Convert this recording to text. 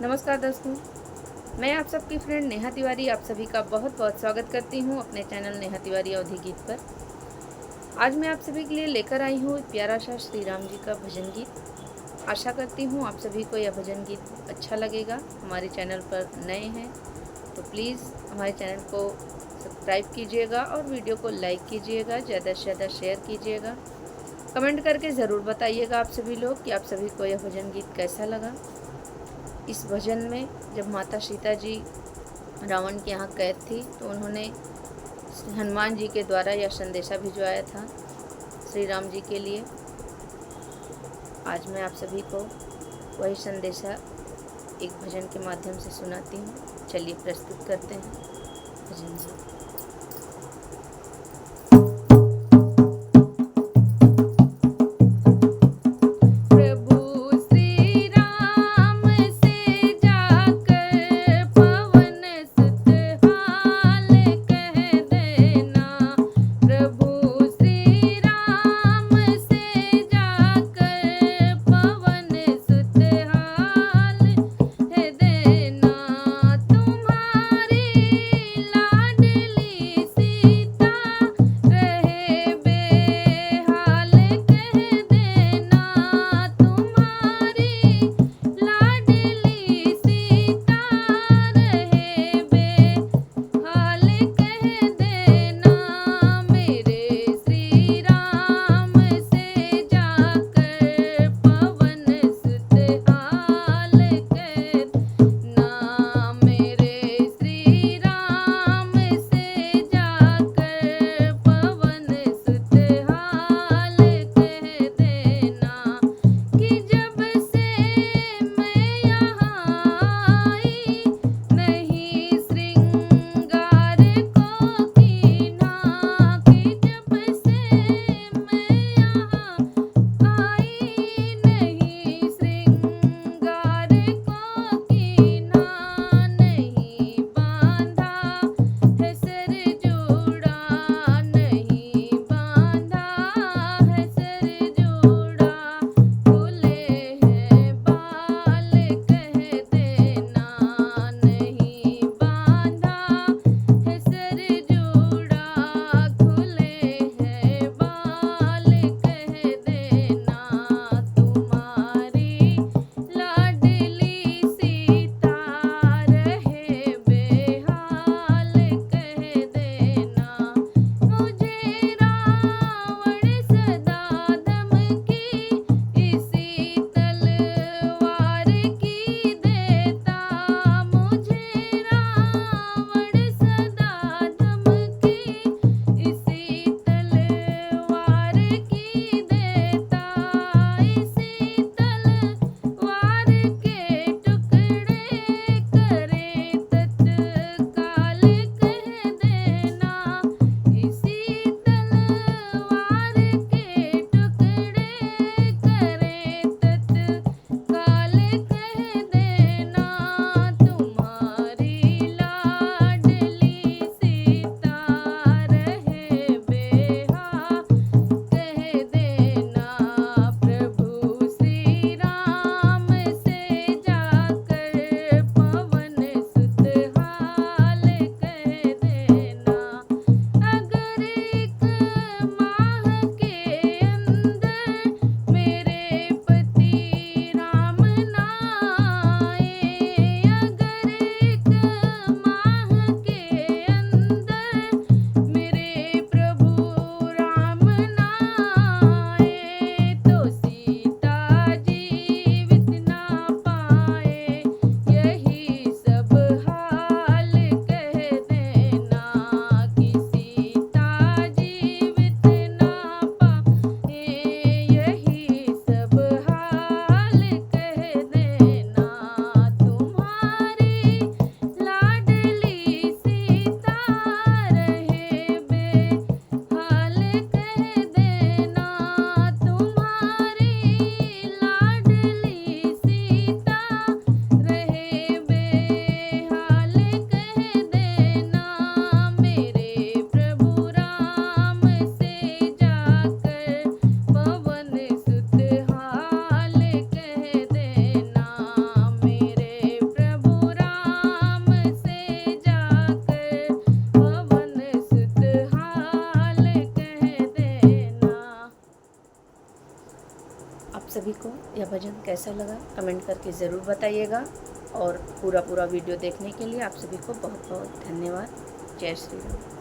नमस्कार दोस्तों, मैं आप सबकी फ्रेंड नेहा तिवारी आप सभी का बहुत बहुत स्वागत करती हूँ अपने चैनल नेहा तिवारी अवधी गीत पर। आज मैं आप सभी के लिए लेकर आई हूँ एक प्यारा सा श्री राम जी का भजन गीत। आशा करती हूँ आप सभी को यह भजन गीत अच्छा लगेगा। हमारे चैनल पर नए हैं तो प्लीज़ हमारे चैनल को सब्सक्राइब कीजिएगा और वीडियो को लाइक कीजिएगा, ज़्यादा से ज़्यादा शेयर कीजिएगा। कमेंट करके ज़रूर बताइएगा आप सभी लोग कि आप सभी को यह भजन गीत कैसा लगा। इस भजन में जब माता सीता जी रावण के यहाँ कैद थी तो उन्होंने हनुमान जी के द्वारा यह संदेशा भिजवाया था श्री राम जी के लिए। आज मैं आप सभी को वही संदेशा एक भजन के माध्यम से सुनाती हूँ। चलिए प्रस्तुत करते हैं भजन जी। सभी को यह भजन कैसा लगा कमेंट करके ज़रूर बताइएगा, और पूरा वीडियो देखने के लिए आप सभी को बहुत बहुत धन्यवाद। जय श्री राम।